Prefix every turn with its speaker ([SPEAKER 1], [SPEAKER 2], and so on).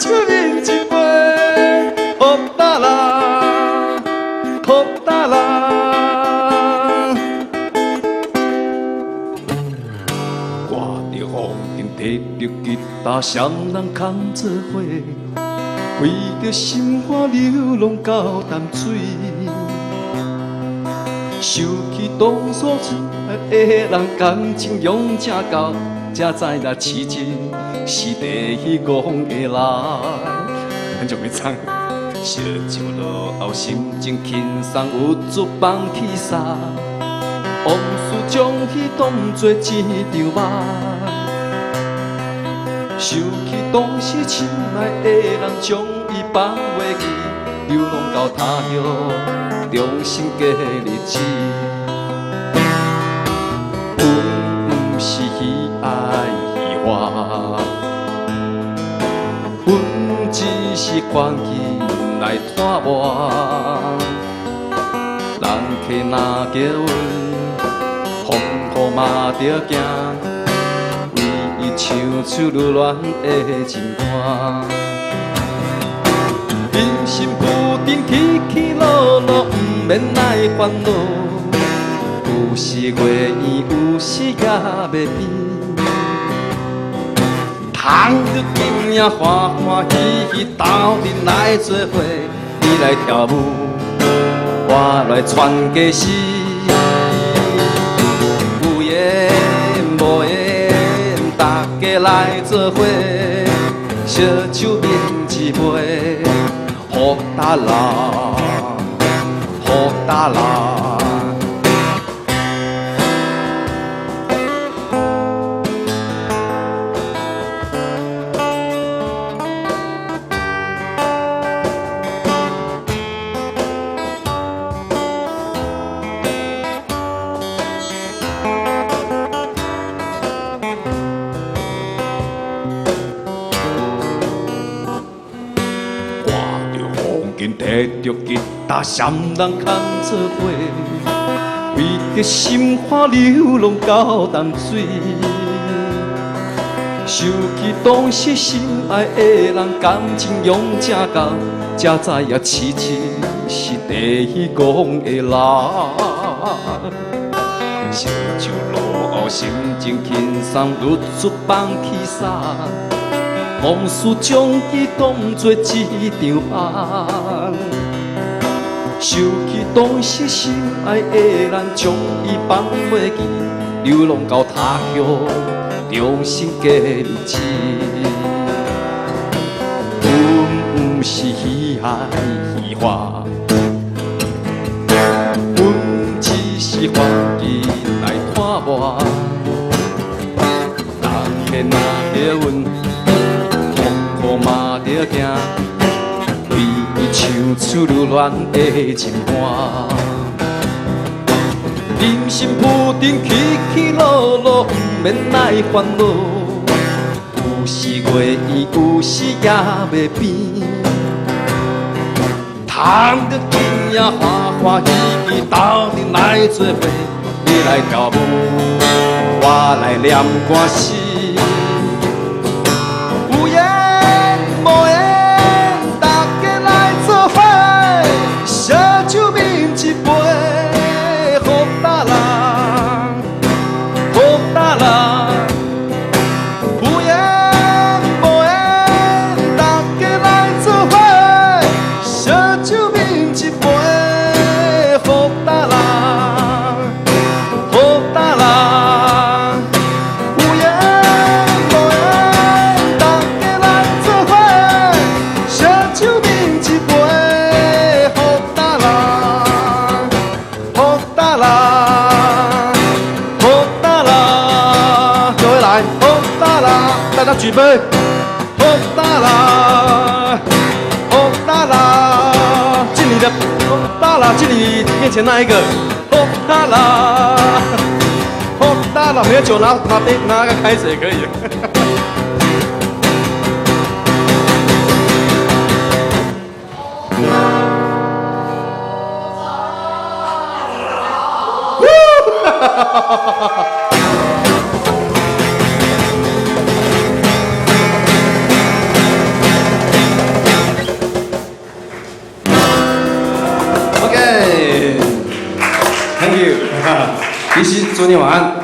[SPEAKER 1] 手抿一杯，好大啦，好大啦。挂着风景，提着吉他，双人牵做伙，为着心肝流浪到淡水。想起当初出来的人，感情用正厚，才知影痴情是地虚讲的人。很久没唱。烧酒落后，心情轻松，有足放弃衫，往事将伊当作一场梦。想起当时亲爱的人，将伊放袂记，流浪到他乡，重新过日子。阮不是喜爱戏花，阮只是关起来拖磨。人客若叫阮，风雨嘛着惊。为伊唱出lưu恋的情歌，人生不定起起落落，不免来烦恼。有时月圆，有时也袂变。通着今夜欢欢喜喜，斗阵来做伙，你来跳舞，我来传家诗。有缘无缘，大家来做伙，烧酒抿一杯，好大啦，好大啦。摕着吉他，双人牵做伙，为着心肝流浪到淡水。想起当时心爱的人，感情用正厚，才知影痴情是地虚讲的人。烧酒落后，心情轻松，愈出放弃衫。往事将伊当作一场梦，想起当时心爱的人，将伊放袂记，流浪到他乡，重新过日子。阮不是喜爱戏花，阮只是欢喜来拖磨。人客若叫阮，我嘛着惊，为伊唱出lưu恋的情歌。人生不定起起落落，不免来烦恼。有时月圆，有时也袂变。通着今夜欢欢喜喜，斗阵来做伙，你来跳舞，我来念歌诗。大家举杯，好大啦，好大啦，敬你的，好大啦，敬你面前那一个，好大啦，好大啦，没有酒拿个开水也可以。
[SPEAKER 2] 祝你晚安。